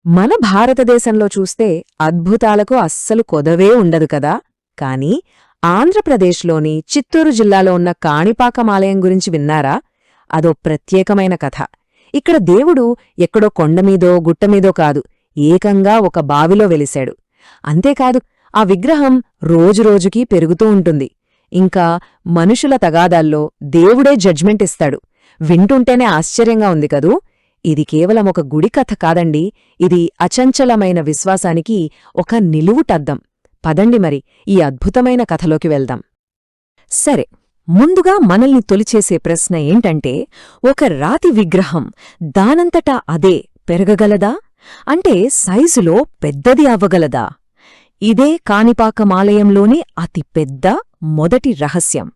మన భారతదేశంలో చూస్తే అద్భుతాలకు అస్సలు కొదవే ఉండదు కదా. కాని ఆంధ్రప్రదేశ్లోని చిత్తూరు జిల్లాలో ఉన్న కాణిపాకమాలయం గురించి విన్నారా? అదో ప్రత్యేకమైన కథ. ఇక్కడ దేవుడు ఎక్కడో కొండమీదో గుట్టమీదో కాదు, ఏకంగా ఒక బావిలో వెలిశాడు. అంతేకాదు, ఆ విగ్రహం రోజురోజుకీ పెరుగుతూ ఉంటుంది. ఇంకా మనుషుల తగాదాల్లో దేవుడే జడ్జ్మెంట్ ఇస్తాడు. వింటుంటేనే ఆశ్చర్యంగా ఉంది కదూ. ఇది కేవలం ఒక గుడి కథ కాదండి, ఇది అచంచలమైన విశ్వాసానికి ఒక నిలువుటద్దం. పదండి మరి ఈ అద్భుతమైన కథలోకి వెళ్దాం. సరే, ముందుగా మనల్ని తొలిచేసే ప్రశ్న ఏంటంటే, ఒక రాతి విగ్రహం దానంతటా అదే పెరగగలదా? అంటే సైజులో పెద్దది అవ్వగలదా? ఇదే కాణిపాకమాలయంలోని అతి పెద్ద మొదటి రహస్యం.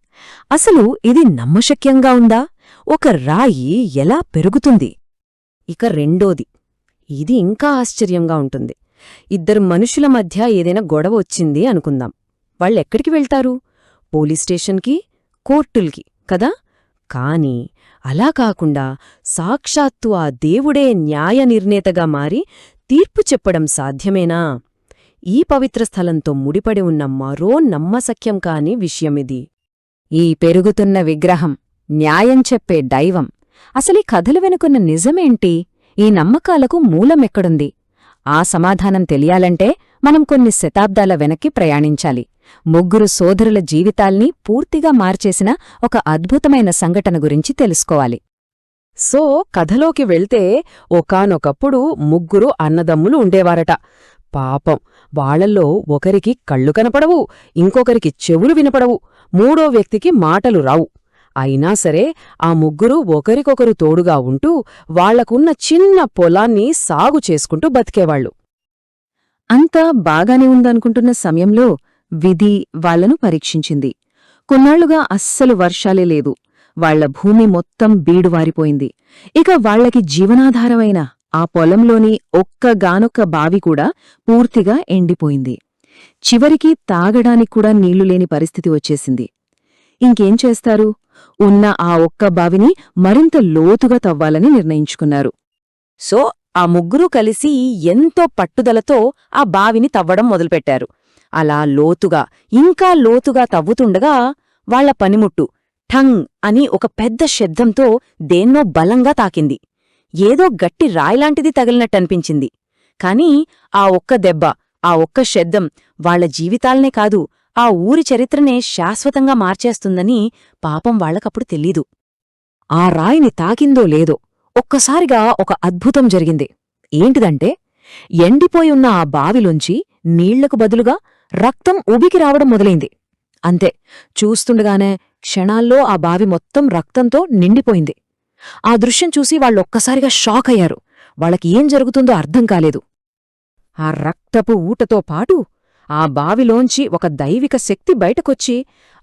అసలు ఇది నమ్మశక్యంగా ఉందా? ఒక రాయి ఎలా పెరుగుతుంది? ఇక రెండోది, ఇది ఇంకా ఆశ్చర్యంగా ఉంటుంది. ఇద్దరు మనుషుల మధ్య ఏదైనా గొడవ వచ్చింది అనుకుందాం. వాళ్ళెక్కడికి వెళ్తారు? పోలీస్ స్టేషన్కి, కోర్టుల్కి కదా. కాని అలా కాకుండా సాక్షాత్తు ఆ దేవుడే న్యాయ నిర్ణేతగా మారి తీర్పు చెప్పడం సాధ్యమేనా? ఈ పవిత్ర స్థలంతో ముడిపడి ఉన్న మరో నమ్మశక్యం కాని విషయమిది. ఈ పెరుగుతున్న విగ్రహం న్యాయం చెప్పే దైవం. అసలీ కథలు వెనుకున్న నిజమేంటి? ఈ నమ్మకాలకు మూలమెక్కడుంది? ఆ సమాధానం తెలియాలంటే మనం కొన్ని శతాబ్దాల వెనక్కి ప్రయాణించాలి. ముగ్గురు సోదరుల జీవితాల్ని పూర్తిగా మార్చేసిన ఒక అద్భుతమైన సంఘటన గురించి తెలుసుకోవాలి. సో కథలోకి వెళ్తే, ఒకానొకప్పుడు ముగ్గురు అన్నదమ్ములు ఉండేవారట. పాపం, వాళ్లల్లో ఒకరికి కళ్ళు కనపడవు, ఇంకొకరికి చెవులు వినపడవు, మూడో వ్యక్తికి మాటలు రావు. అయినా సరే ఆ ముగ్గురు ఒకరికొకరు తోడుగా ఉంటూ వాళ్లకున్న చిన్న పొలాన్ని సాగు చేసుకుంటూ బతికేవాళ్లు. అంతా బాగానే ఉందనుకుంటున్న సమయంలో విధి వాళ్లను పరీక్షించింది. కొన్నాళ్లుగా అస్సలు వర్షాలే లేదు. వాళ్ల భూమి మొత్తం బీడువారిపోయింది. ఇక వాళ్లకి జీవనాధారమైన ఆ పొలంలోని ఒక్కగానొక్క బావి కూడా పూర్తిగా ఎండిపోయింది. చివరికి తాగడానిక్కూడా నీళ్లులేని పరిస్థితి వచ్చేసింది. ఇంకేం చేస్తారు? ఉన్న ఆ ఒక్క బావిని మరింత లోతుగా తవ్వాలని నిర్ణయించుకున్నారు. సో ఆ ముగ్గురూ కలిసి ఎంతో పట్టుదలతో ఆ బావిని తవ్వడం మొదలుపెట్టారు. అలా లోతుగా, ఇంకా లోతుగా తవ్వుతుండగా వాళ్ల పనిముట్టు ఠంగ్ అని ఒక పెద్ద శబ్దంతో దేన్నో బలంగా తాకింది. ఏదో గట్టి రాయిలాంటిది తగిలినట్టనిపించింది. కాని ఆ ఒక్క దెబ్బ, ఆ ఒక్క శబ్దం వాళ్ల జీవితాలనే కాదు, ఆ ఊరి చరిత్రనే శాశ్వతంగా మార్చేస్తుందని పాపం వాళ్లకప్పుడు తెలీదు. ఆ రాయిని తాకిందో లేదో ఒక్కసారిగా ఒక అద్భుతం జరిగింది. ఏంటిదంటే, ఎండిపోయున్న ఆ బావిలోంచి నీళ్లకు బదులుగా రక్తం ఉబికి రావడం మొదలైంది. అంతే, చూస్తుండగానే క్షణాల్లో ఆ బావి మొత్తం రక్తంతో నిండిపోయింది. ఆ దృశ్యం చూసి వాళ్ళొక్కసారిగా షాక్ అయ్యారు. వాళ్ళకి ఏం జరుగుతుందో అర్థం కాలేదు. ఆ రక్తపు ఊటతో పాటు ఆ బావిలోంచి ఒక దైవిక శక్తి బయటకొచ్చి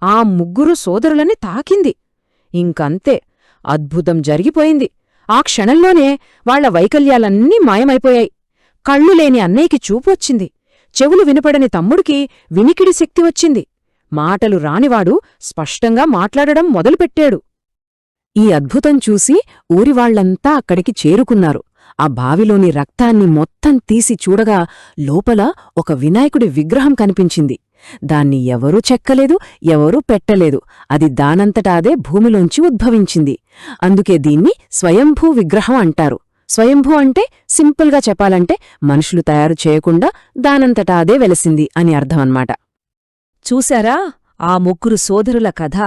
ఆ ముగ్గురు సోదరులని తాకింది. ఇంకంతే, అద్భుతం జరిగిపోయింది. ఆ క్షణంలోనే వాళ్ల వైకల్యాలన్నీ మాయమైపోయాయి. కళ్ళు లేని అన్నయ్యకి చూపొచ్చింది. చెవులు వినపడని తమ్ముడికి వినికిడి శక్తి వచ్చింది. మాటలు రానివాడు స్పష్టంగా మాట్లాడడం మొదలుపెట్టాడు. ఈ అద్భుతం చూసి ఊరివాళ్లంతా అక్కడికి చేరుకున్నారు. ఆ బావిలోని రక్తాన్ని మొత్తం తీసి చూడగా లోపల ఒక వినాయకుడి విగ్రహం కనిపించింది. దాన్ని ఎవరూ చెక్కలేదు, ఎవరూ పెట్టలేదు. అది దానంతటా అదే భూమిలోంచి ఉద్భవించింది. అందుకే దీన్ని స్వయంభూ విగ్రహం అంటారు. స్వయంభూ అంటే సింపుల్గా చెప్పాలంటే మనుషులు తయారు చేయకుండా దానంతటా అదే వెలసింది అని అర్థమన్నమాట. చూశారా, ఆ ముగ్గురు సోదరుల కథ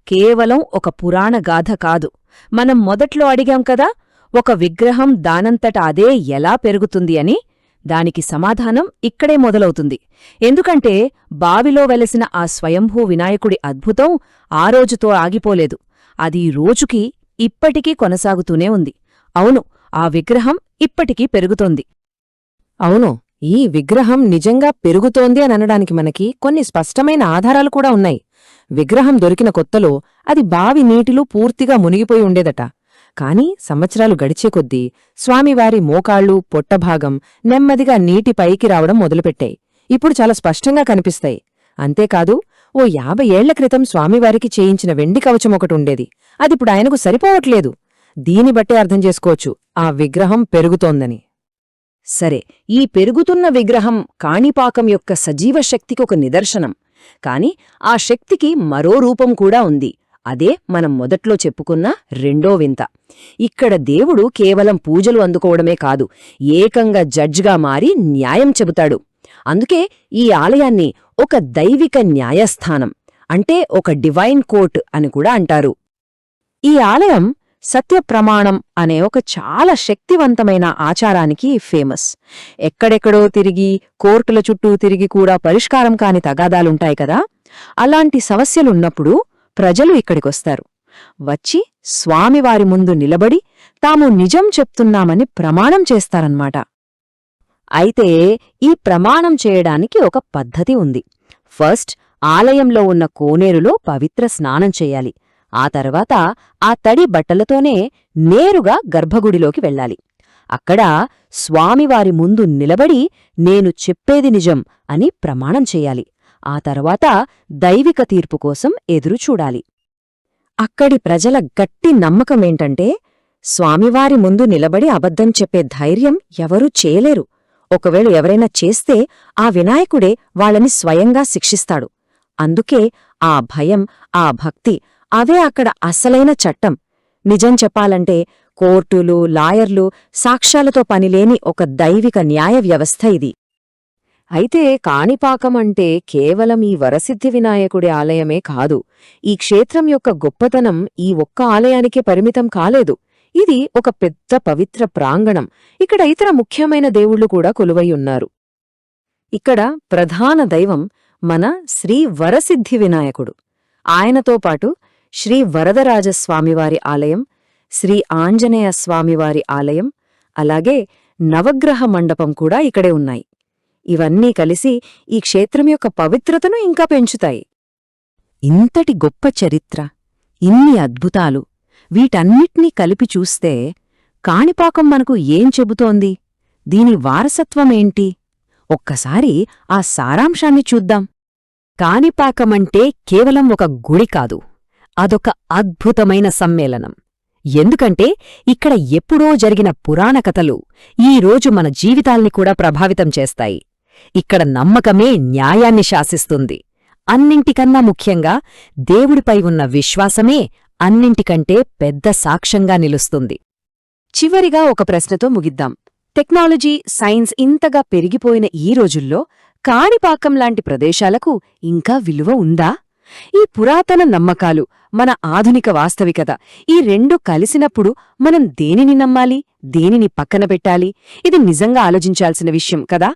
కేవలం ఒక పురాణగాథ కాదు. మనం మొదట్లో అడిగాం కదా, ఒక విగ్రహం దానంతట అదే ఎలా పెరుగుతుంది అని. దానికి సమాధానం ఇక్కడే మొదలవుతుంది. ఎందుకంటే బావిలో వెలసిన ఆ స్వయంభూ వినాయకుడి అద్భుతం ఆ రోజుతో ఆగిపోలేదు. అది రోజుకి ఇప్పటికీ కొనసాగుతూనే ఉంది. అవును, ఆ విగ్రహం ఇప్పటికీ పెరుగుతోంది. అవును, ఈ విగ్రహం నిజంగా పెరుగుతోంది అనడానికి మనకి కొన్ని స్పష్టమైన ఆధారాలు కూడా ఉన్నాయి. విగ్రహం దొరికిన కొత్తలో అది బావి నీటిలో పూర్తిగా మునిగిపోయి ఉండేదట. కాని సంవత్సరాలు గడిచే కొద్దీ స్వామివారి మోకాళ్ళు, పొట్టభాగం నెమ్మదిగా నీటి పైకి రావడం మొదలుపెట్టాయి. ఇప్పుడు చాలా స్పష్టంగా కనిపిస్తాయి. అంతేకాదు, ఓ 50 ఏళ్ల క్రితం స్వామివారికి చేయించిన వెండి కవచమొకటుండేది. అదిప్పుడు ఆయనకు సరిపోవట్లేదు. దీని బట్టే అర్థం చేసుకోవచ్చు ఆ విగ్రహం పెరుగుతోందని. సరే, ఈ పెరుగుతున్న విగ్రహం కాణిపాకం యొక్క సజీవ శక్తికి ఒక నిదర్శనం. కాని ఆ శక్తికి మరో రూపం కూడా ఉంది. అదే మనం మొదట్లో చెప్పుకున్న రెండో వింత. ఇక్కడ దేవుడు కేవలం పూజలు అందుకోవడమే కాదు, ఏకంగా జడ్జ్గా మారి న్యాయం చెబుతాడు. అందుకే ఈ ఆలయాన్ని ఒక దైవిక న్యాయస్థానం, అంటే ఒక డివైన్ కోర్ట్ అని కూడా అంటారు. ఈ ఆలయం సత్యప్రమాణం అనే ఒక చాలా శక్తివంతమైన ఆచారానికి ఫేమస్. ఎక్కడెక్కడో తిరిగి, కోర్టుల చుట్టూ తిరిగి కూడా పరిష్కారం కాని తగాదాలుంటాయి కదా, అలాంటి సమస్యలున్నప్పుడు ప్రజలు ఇక్కడికొస్తారు. వచ్చి స్వామివారి ముందు నిలబడి తాము నిజం చెప్తున్నామని ప్రమాణం చేస్తారన్మాట. అయితే ఈ ప్రమాణం చేయడానికి ఒక పద్ధతి ఉంది. ఫస్ట్ ఆలయంలో ఉన్న కోనేరులో పవిత్ర స్నానం చెయ్యాలి. ఆ తర్వాత ఆ తడి బట్టలతోనే నేరుగా గర్భగుడిలోకి వెళ్ళాలి. అక్కడ స్వామివారి ముందు నిలబడి నేను చెప్పేది నిజం అని ప్రమాణం చెయ్యాలి. ఆ తర్వాత దైవిక తీర్పు కోసం ఎదురుచూడాలి. అక్కడి ప్రజల గట్టి నమ్మకమేంటంటే, స్వామివారి ముందు నిలబడి అబద్ధం చెప్పే ధైర్యం ఎవరూ చేయలేరు. ఒకవేళ ఎవరైనా చేస్తే ఆ వినాయకుడే వాళ్ళని స్వయంగా శిక్షిస్తాడు. అందుకే ఆ భయం, ఆ భక్తి అవే అక్కడ అసలైన చట్టం. నిజం చెప్పాలంటే కోర్టులు, లాయర్లు, సాక్ష్యాలతో పనిలేని ఒక దైవిక న్యాయ వ్యవస్థ ఇది. అయితే కాణిపాకమంటే కేవలం ఈ వరసిద్ధి వినాయకుడి ఆలయమే కాదు. ఈ క్షేత్రం యొక్క గొప్పతనం ఈ ఒక్క ఆలయానికే పరిమితం కాలేదు. ఇది ఒక పెద్ద పవిత్ర ప్రాంగణం. ఇక్కడ ఇతర ముఖ్యమైన దేవుళ్లు కూడా కొలువై ఉన్నారు. ఇక్కడ ప్రధాన దైవం మన శ్రీ వరసిద్ధి వినాయకుడు. ఆయనతో పాటు శ్రీ వరదరాజస్వామివారి ఆలయం, శ్రీ ఆంజనేయ స్వామివారి ఆలయం, అలాగే నవగ్రహ మండపం కూడా ఇక్కడే ఉన్నాయి. ఇవన్నీ కలిసి ఈ క్షేత్రం యొక్క పవిత్రతను ఇంకా పెంచుతాయి. ఇంతటి గొప్ప చరిత్ర, ఇన్ని అద్భుతాలు, వీటన్నిటినీ కలిపి చూస్తే కాణిపాకం మనకు ఏం చెబుతోంది? దీని వారసత్వమేంటి? ఒక్కసారి ఆ సారాంశాన్ని చూద్దాం. కాణిపాకమంటే కేవలం ఒక గుడి కాదు, అదొక అద్భుతమైన సమ్మేళనం. ఎందుకంటే ఇక్కడ ఎప్పుడో జరిగిన పురాణ కథలు ఈరోజు మన జీవితాల్ని కూడా ప్రభావితం చేస్తాయి. ఇక్కడ నమ్మకమే న్యాయాన్ని శాసిస్తుంది. అన్నింటికన్నా ముఖ్యంగా దేవుడిపై ఉన్న విశ్వాసమే అన్నింటికంటే పెద్ద సాక్ష్యంగా నిలుస్తుంది. చివరిగా ఒక ప్రశ్నతో ముగిద్దాం. టెక్నాలజీ, సైన్స్ ఇంతగా పెరిగిపోయిన ఈ రోజుల్లో కాణిపాకం లాంటి ప్రదేశాలకు ఇంకా విలువ ఉందా? ఈ పురాతన నమ్మకాలు, మన ఆధునిక వాస్తవికత, ఈ రెండు కలిసినప్పుడు మనం దేనిని నమ్మాలి, దేనిని పక్కన పెట్టాలి? ఇది నిజంగా ఆలోచించాల్సిన విషయం కదా.